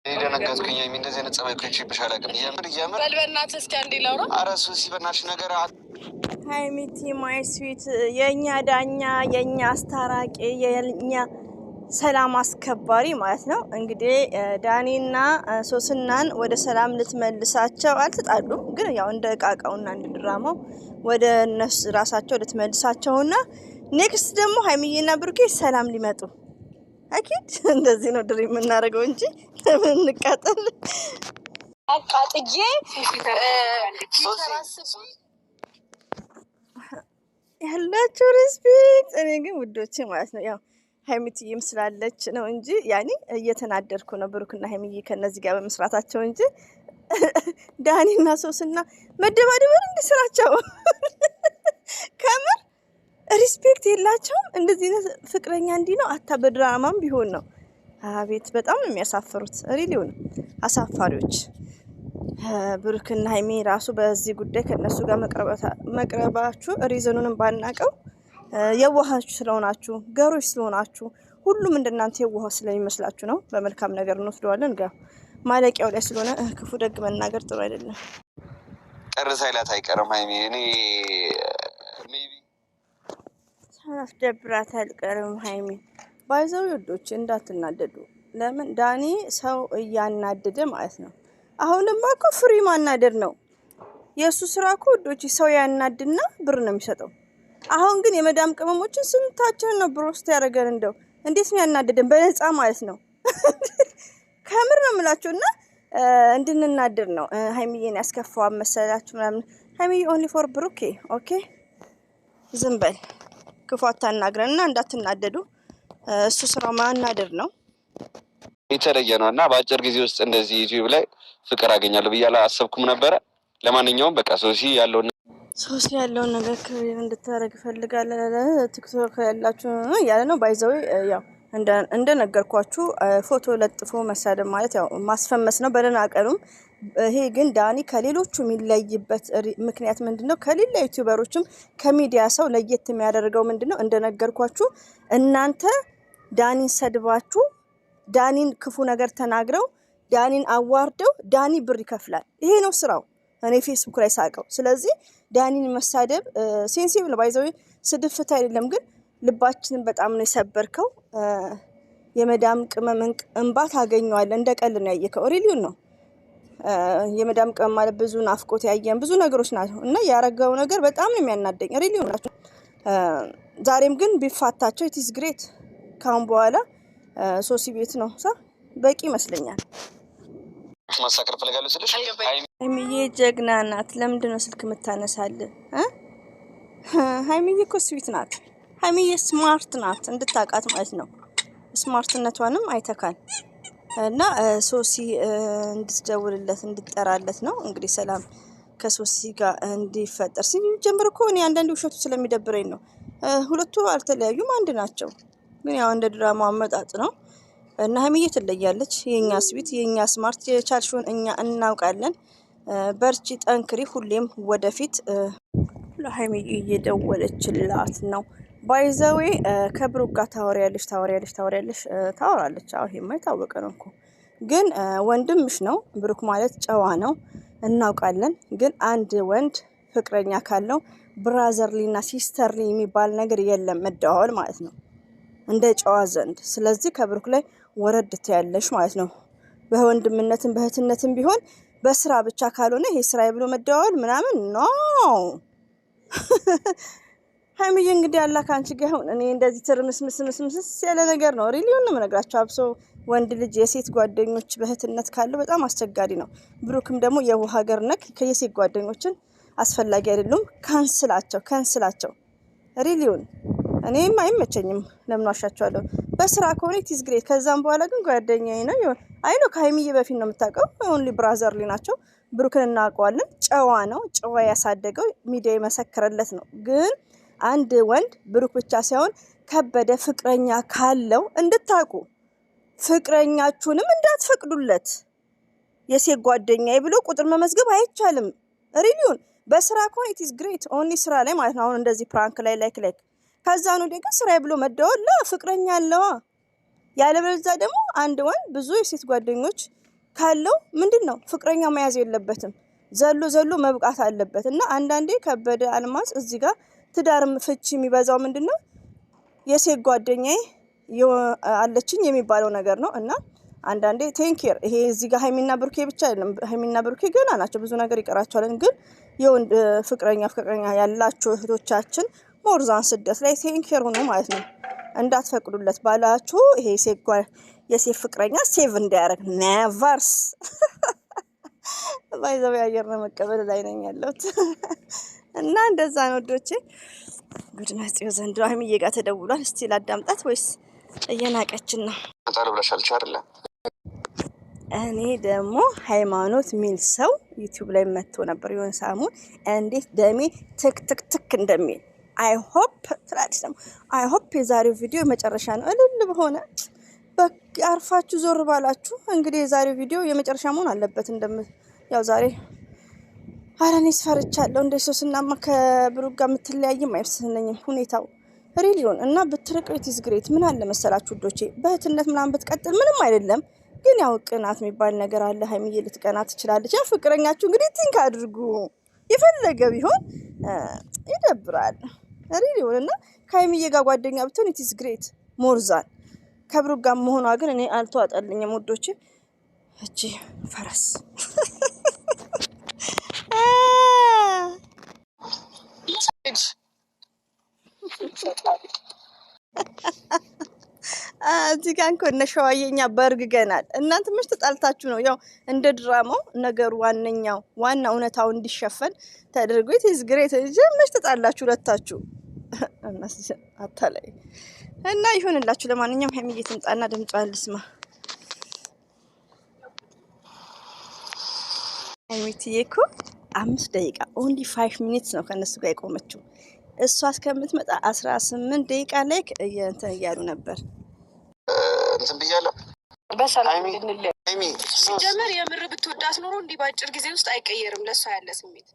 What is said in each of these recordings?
ደነገጥኩኝ። እንደዚህ አይነት ጸባይ እኮ ይችብሻል። አቅም እያምር በልበናት እስኪ አንዴ ላውራ። ኧረ ሱሲ በእናትሽ ነገር ሀይሚቲ ማይ ስዊት የእኛ ዳኛ የእኛ አስታራቂ የእኛ ሰላም አስከባሪ ማለት ነው። እንግዲህ ዳኒና ሶስናን ወደ ሰላም ልትመልሳቸው አልተጣሉም፣ ግን ያው እንደ ቃቃውና እንደ ድራማው ወደ እነሱ ራሳቸው ልትመልሳቸውና ኔክስት ደግሞ ሀይሚዬና ብሩኬ ሰላም ሊመጡ አኪድ እንደዚህ ነው ድሪ የምናደርገው እንጂ ለምን እንቃጠል? አቃጥዬ ያላችሁ ሪስፔክት። እኔ ግን ውዶቼ ማለት ነው ያው ሀይሚትዬም ስላለች ነው እንጂ ያኔ እየተናደድኩ ነው ብሩክና ሀይሚዬ ከነዚህ ጋር በመስራታቸው እንጂ ዳኒና ሶስና መደባደብ እንደ ስራቸው ከምር ሪስፔክት የላቸውም። እንደዚህ አይነት ፍቅረኛ እንዲህ ነው አታ በድራማም ቢሆን ነው። አቤት በጣም ነው የሚያሳፍሩት። ሪሊውን አሳፋሪዎች። ብሩክና ሀይሚ ራሱ በዚህ ጉዳይ ከነሱ ጋር መቅረባችሁ ሪዘኑንም ባናቀው የዋሃችሁ ስለሆናችሁ ገሮች ስለሆናችሁ ሁሉም እንደናንተ የዋህ ስለሚመስላችሁ ነው። በመልካም ነገር እንወስደዋለን ጋር ማለቂያው ላይ ስለሆነ ክፉ ደግ መናገር ጥሩ አይደለም። ቅር ሳይላት አይቀርም ሀይሚ እኔ ሳላስደብራት አልቀርም ሀይሚ ባይዘው ወዶች እንዳትናደዱ። ለምን ዳኒ ሰው እያናደደ ማለት ነው። አሁንማ እኮ ፍሪ ማናደድ ነው የእሱ ስራ እኮ ወዶች። ሰው ያናድና ብር ነው የሚሰጠው። አሁን ግን የመዳም ቅመሞችን ስንታችን ነው ብሮስት ያደረገን። እንደው እንዴት ነው ያናደደን በነፃ ማለት ነው። ከምር ነው የምላችሁ እና እንድንናደድ ነው ሀይሚዬን ያስከፋው መሰላችሁ ምናምን። ሀይሚዬ ኦንሊ ፎር ብሩኬ ኦኬ። ዝም በል ክፉ አታናግረንና እንዳትናደዱ። እሱ ስራው ማናደድ ነው። የተለየ ነው እና በአጭር ጊዜ ውስጥ እንደዚህ ዩቲዩብ ላይ ፍቅር አገኛለሁ ብዬ አላሰብኩም ነበረ። ለማንኛውም በቃ ሶሲ ያለውን ነገር ክሊር እንድታረግ ፈልጋለሁ። ቲክቶክ ያላችሁ ያለ ነው ባይዘው ያው እንደነገርኳችሁ ፎቶ ለጥፎ መሳደብ ማለት ያው ማስፈመስ ነው በደናቀሉም። ይሄ ግን ዳኒ ከሌሎቹ የሚለይበት ምክንያት ምንድነው? ከሌላ ዩቲዩበሮችም ከሚዲያ ሰው ለየት የሚያደርገው ምንድነው? እንደነገርኳችሁ እናንተ ዳኒን ሰድባችሁ ዳኒን ክፉ ነገር ተናግረው ዳኒን አዋርደው ዳኒ ብር ይከፍላል። ይሄ ነው ስራው። እኔ ፌስቡክ ላይ ሳቀው። ስለዚህ ዳኒን መሳደብ ሴንሲቲቭ ነው ባይዘው ስድፍት አይደለም፣ ግን ልባችንን በጣም ነው የሰበርከው። የመዳም ቅመም እንባ ታገኘዋለህ። እንደ ቀልድ ነው ያየከው። ሪሊውን ነው የመዳም ቅመም ማለት ብዙ ናፍቆት ያየን ብዙ ነገሮች ናቸው እና ያረጋው ነገር በጣም ነው የሚያናደኝ። ሪሊውን ናቸው። ዛሬም ግን ቢፋታቸው ኢትስ ግሬት። ካሁን በኋላ ሶሲ ቤት ነው በቂ ይመስለኛል። ማሳከር ፈልጋለሁ ስለሽ ሀይሚዬ ጀግና ናት። ለምንድን ነው ስልክ የምታነሳልህ? ሀይሚዬ እኮ ስዊት ናት። ሀይሚዬ ስማርት ናት እንድታውቃት ማለት ነው። ስማርትነቷንም አይተካል እና ሶሲ እንድትደውልለት እንድትጠራለት ነው እንግዲህ ሰላም ከሶሲ ጋር እንዲፈጠር ሲጀምር እኮ እኔ አንዳንዴ ውሸቱ ስለሚደብረኝ ነው። ሁለቱ አልተለያዩም፣ አንድ ናቸው። ግን ያው እንደ ድራማ አመጣጥ ነው እና ሀይሚዬ ትለያለች። የኛ ስዊት የኛ ስማርት የቻልሽውን እኛ እናውቃለን። በርቺ፣ ጠንክሪ፣ ሁሌም ወደፊት። ለሀይሚዬ እየደወለችላት ነው። ባይዘዌ ከብሩክ ጋር ታወሪያለሽ። አዎ ይሄማ የታወቀ ነው እኮ። ግን ወንድምሽ ነው ብሩክ ማለት ጨዋ ነው እናውቃለን። ግን አንድ ወንድ ፍቅረኛ ካለው ብራዘርሊና ሲስተርሊ የሚባል ነገር የለም፣ መደዋወል ማለት ነው እንደ ጨዋ ዘንድ። ስለዚህ ከብሩክ ላይ ወረድ ትያለሽ ማለት ነው። በወንድምነትም በእህትነትም ቢሆን በስራ ብቻ ካልሆነ ይሄ ስራ ብሎ መደዋወል ምናምን ነው። ሀይሚዬ እንግዲህ አላ ካንቺ ጋር አሁን እኔ እንደዚህ ትርምስምስምስምስ ያለ ነገር ነው ሪሊውን ነው የምነግራቸው። አብሶ ወንድ ልጅ የሴት ጓደኞች በእህትነት ካለው በጣም አስቸጋሪ ነው። ብሩክም ደግሞ የውሃ ሀገር ነክ ከየሴት ጓደኞችን አስፈላጊ አይደሉም። ካንስላቸው ሪሊውን እኔም አይመቸኝም። ለምን ዋሻቸዋለሁ? በስራ ከሆነ ኢትስ ግሬት። ከዛም በኋላ ግን ጓደኛዬ ነው አይ ነው ከሀይሚዬ በፊት ነው የምታውቀው። ኦንሊ ብራዘርሊ ናቸው። ብሩክን እናውቀዋለን። ጨዋ ነው። ጨዋ ያሳደገው ሚዲያ የመሰከረለት ነው። ግን አንድ ወንድ ብሩክ ብቻ ሳይሆን ከበደ ፍቅረኛ ካለው እንድታውቁ፣ ፍቅረኛችሁንም እንዳትፈቅዱለት። የሴት ጓደኛዬ ብሎ ቁጥር መመዝገብ አይቻልም። ሪሊውን በስራ ከሆነ ኢትስ ግሬት ኦንሊ ስራ ላይ ማለት ነው። አሁን እንደዚህ ፕራንክ ላይ ላይክ ከዛ ነው ደግሞ ስራዬ ብሎ መደወል ፍቅረኛ አለዋ። ያለበለዚያ ደግሞ አንድ ወንድ ብዙ የሴት ጓደኞች ካለው ምንድነው ፍቅረኛ መያዝ የለበትም ዘሎ መብቃት አለበት። እና አንዳንዴ ከበደ አልማዝ እዚህ ጋር ትዳርም ፍቺ የሚበዛው ምንድነው የሴት ጓደኛዬ አለችኝ የሚባለው ነገር ነው። እና አንዳንዴ ቴንኬር ይሄ እዚህ ጋር ሃይሚና ብሩኬ ብቻ አይደለም። ሃይሚና ብሩኬ ገና ናቸው፣ ብዙ ነገር ይቀራቸዋል። ግን የወንድ ፍቅረኛ ያላቸው እህቶቻችን ሞርዛን ስደት ላይ ቴንኬር ሆኖ ማለት ነው። እንዳትፈቅዱለት ባላችሁ ይሄ የሴት ፍቅረኛ ሴቭ እንዳያደርግ ኔቨርስ ባይዘው ያየር ነው መቀበል ላይ ነኝ ያለሁት እና እንደዛ ነው ወዶቼ። ጉድነስ ዘንድ ሃይሚዬ ጋር ተደውሏል። እስቲ ላዳምጣት ወይስ እየናቀችን ነው? ታጣለ ብለሻል አይደለ? እኔ ደግሞ ሃይማኖት ሚል ሰው ዩቲዩብ ላይ መጥቶ ነበር የሆነ ሰሞን እንዴት ደሜ ትክ እንደሚል አይ ሆፕ ትላልሽ ደግሞ አይ ሆፕ የዛሬው ቪዲዮ መጨረሻ ነው እልል በሆነ አርፋችሁ ዞር ባላችሁ። እንግዲህ የዛሬው ቪዲዮ የመጨረሻ መሆን አለበት። ያው ዛሬ አረኔስ ፈርቻለሁ። እንደ ሶስናማ ከብሩክ ጋር የምትለያይም አይመስለኝም ሁኔታው ሪሊዮን እና ብትርቀው ኢትስ ግሬት። ምን አለ መሰላችሁ ዶቼ በእህትነት ምናምን ብትቀጥል ምንም አይደለም። ግን ያው ቅናት የሚባል ነገር አለ። ሃይሚዬ ልትቀና ትችላለች። ያ ፍቅረኛችሁ እንግዲህ ቲንክ አድርጉ። የፈለገ ቢሆን ይደብራል ሪሊዮን እና ከሃይሚዬ ጋር ጓደኛ ብትሆን ኢትስ ግሬት ሞርዛን ከብሩክ ጋር መሆኗ ግን እኔ አልተዋጠልኝም ወዶቼ። እቺ ፈረስ እዚህ ጋር እንኳን ነሻዋየኛ በርግገናል። እናንተ መች ተጣልታችሁ ነው? ያው እንደ ድራማው ነገሩ ዋና እውነታው እንዲሸፈን ተደርጎ ኢትስ ግሬት እንጂ መች ተጣላችሁ ሁለታችሁ? አታላይ እና ይሁንላችሁ። ለማንኛውም ሃይሚዬ ትምጣና ድምጿን ልስማ። ሃይሚዬ እኮ 5 ደቂቃ ኦንሊ 5 ሚኒትስ ነው ከነሱ ጋር የቆመችው። እሷ እስከምትመጣ 18 ደቂቃ ላይ እንትን እያሉ ነበር። እንትን ብያለሁ። በሰላም ሃይሚ ሲጀመር የምር ብትወዳት ኖሮ እንዲህ በአጭር ጊዜ ውስጥ አይቀየርም ለሷ ያለ ስሜት።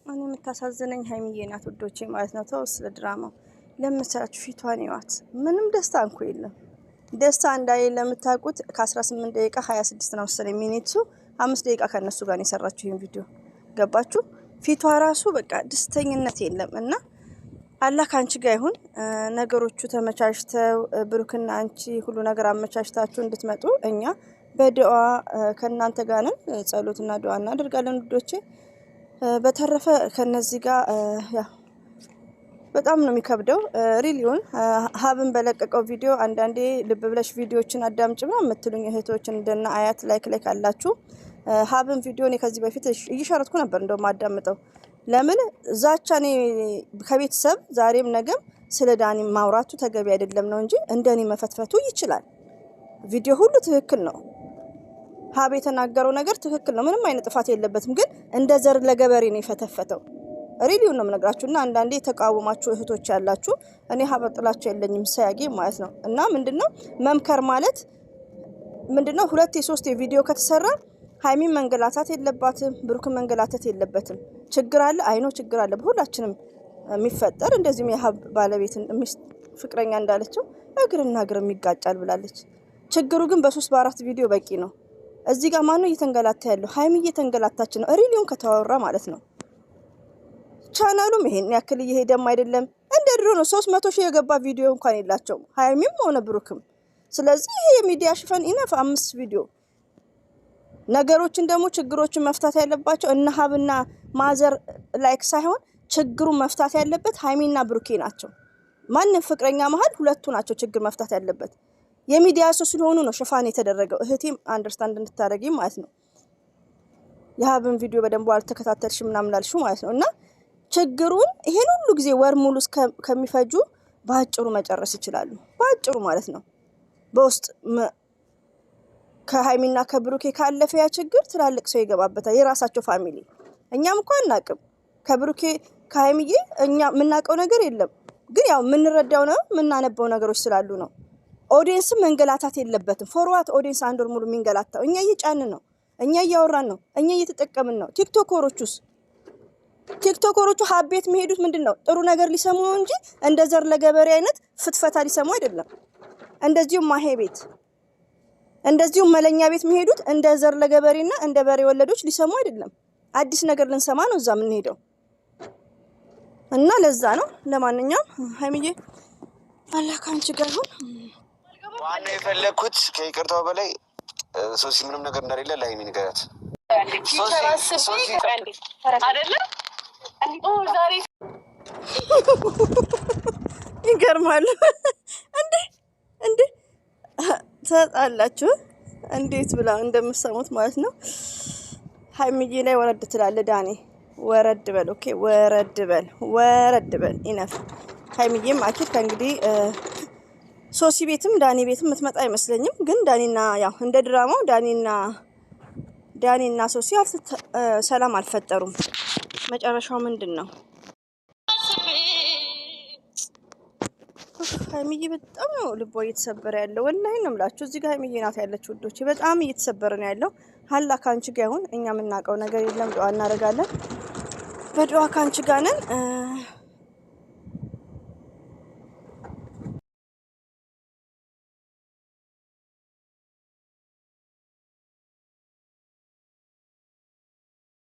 እኔ የምታሳዝነኝ ሃይሚዬ ናት ውዶቼ ማለት ነው። ተው ስለ ድራማው ለምሳችሁ ፊቷን ይዋት። ምንም ደስታ እንኳ የለም። ደስታ እንዳይለ የምታውቁት ከ18 ደቂቃ 26 ነው መሰለኝ ሚኒቱ 5 ደቂቃ ከነሱ ጋር ነው የሰራችሁ ይሄን ቪዲዮ። ገባችሁ? ፊቷ ራሱ በቃ ደስተኝነት የለም። እና አላህ ካንቺ ጋር ይሁን። ነገሮቹ ተመቻችተው ብሩክና አንቺ ሁሉ ነገር አመቻችታችሁ እንድትመጡ እኛ በዱአ ከእናንተ ጋር ነን። ጸሎትና ዱአ እናደርጋለን ውዶቼ። በተረፈ ከነዚህ ጋር ያው በጣም ነው የሚከብደው ሪሊዮን። ሀብን በለቀቀው ቪዲዮ አንዳንዴ ልብ ብለሽ ቪዲዮችን አዳምጭ ብላ የምትሉኝ እህቶች እንደና አያት ላይክ አላችሁ። ሀብን ቪዲዮ እኔ ከዚህ በፊት እየሸረትኩ ነበር እንደውም አዳምጠው። ለምን ዛቻ እኔ ከቤተሰብ ዛሬም ነገም ስለ ዳኒ ማውራቱ ተገቢ አይደለም ነው እንጂ እንደኔ መፈትፈቱ ይችላል። ቪዲዮ ሁሉ ትክክል ነው። ሀብ የተናገረው ነገር ትክክል ነው። ምንም አይነት ጥፋት የለበትም። ግን እንደ ዘር ለገበሬ ነው የፈተፈተው። ሪሊዮን ነው የምነግራችሁና አንዳንዴ የተቃወማችሁ እህቶች ያላችሁ እኔ ሀብ ጥላችሁ የለኝም ሳያጌ ማለት ነው። እና ምንድነው መምከር ማለት ምንድነው 2 3 ቪዲዮ ከተሰራ ሃይሚን መንገላታት የለባትም፣ ብሩክን መንገላታት የለበትም። ችግር አለ አይኖ ችግር አለ በሁላችንም የሚፈጠር እንደዚህም የሀብ ባለቤት ፍቅረኛ እንዳለችው እግርና እግር የሚጋጫል ብላለች። ችግሩ ግን በ3 በ4 ቪዲዮ በቂ ነው። እዚህ ጋር ማነው እየተንገላታ ያለው? ሃይሚ እየተንገላታች ነው ሪሊዮን ከተዋወራ ማለት ነው። ቻናሉም ይሄን ያክል እየሄደም አይደለም እንደ ድሮ ነው። 300 ሺህ የገባ ቪዲዮ እንኳን የላቸውም ሃይሚም ሆነ ብሩክም። ስለዚህ ይሄ የሚዲያ ሽፈን ኢነፍ 5 ቪዲዮ ነገሮችን ደግሞ ችግሮችን መፍታት ያለባቸው እነ ሀብና ማዘር ላይክ ሳይሆን ችግሩን መፍታት ያለበት ሃይሚና ብሩኬ ናቸው። ማንም ፍቅረኛ መሀል ሁለቱ ናቸው ችግር መፍታት ያለበት። የሚዲያ ሰው ስለሆኑ ነው ሽፋን የተደረገው። እህቴም አንደርስታንድ እንድታደርጊ ማለት ነው። የሀብን ቪዲዮ በደንብ አልተከታተልሽ ምናምን ላልሽው ማለት ነው። እና ችግሩን ይሄን ሁሉ ጊዜ ወር ሙሉ ከሚፈጁ በአጭሩ መጨረስ ይችላሉ። በአጭሩ ማለት ነው። በውስጥ ከሃይሚና ከብሩኬ ካለፈ ያ ችግር ትላልቅ ሰው ይገባበታል፣ የራሳቸው ፋሚሊ። እኛም እንኳን እናቅም ከብሩኬ ከሃይሚዬ እኛ የምናውቀው ነገር የለም። ግን ያው የምንረዳው ነው የምናነበው ነገሮች ስላሉ ነው። ኦዲየንስ መንገላታት የለበትም። ፎርዋት ኦዲየንስ አንድ ወር ሙሉ የሚንገላታው እኛ እየጫንን ነው፣ እኛ እያወራን ነው፣ እኛ እየተጠቀምን ነው። ቲክቶከሮቹ ሀቤት የሚሄዱት ምንድነው ጥሩ ነገር ሊሰሙ ነው እንጂ እንደ ዘር ለገበሬ አይነት ፍትፈታ ሊሰሙ አይደለም። እንደዚሁ ማሄ ቤት እንደዚሁም መለኛ ቤት የሚሄዱት እንደ ዘር ለገበሬና እንደ በሬ ወለዶች ሊሰሙ አይደለም። አዲስ ነገር ልንሰማ ነው እዛ የምንሄደው እና ለዛ ነው። ለማንኛውም ሀይሚዬ አላህ ካንቺ ጋር ይሁን። ዋናው የፈለግኩት ከይቅርታው በላይ ሶሲ ምንም ነገር እንደሌለ ለሀይሚ ንገራት። ይገርማል። እንዴ ትሰጣላችሁ እንዴት ብላ እንደምትሰሙት ማለት ነው። ሀይሚዬ ላይ ወረድ ትላለ ዳኒ። ወረድ በል ኦኬ፣ ወረድ በል ኢነፍ። ሀይሚዬም አኪድ ከእንግዲህ ሶሲ ቤትም ዳኒ ቤትም የምትመጣ አይመስለኝም። ግን ዳኒና ያው እንደ ድራማው ዳኒና ሶሲ ሰላም አልፈጠሩም። መጨረሻው ምንድን ነው? ሀይሚዬ በጣም ነው ልቧ እየተሰበረ ያለው። ወላሂ ነው የምላችሁ። እዚህ ጋር ሀይሚዬ ናት ያለችው ውዶቼ። በጣም እየተሰበረ ነው ያለው። ሀላ ካንቺ ጋር ይሁን። እኛ የምናውቀው ነገር የለም። ዱአ እናደርጋለን። በዱአ ካንቺ ጋር ነን።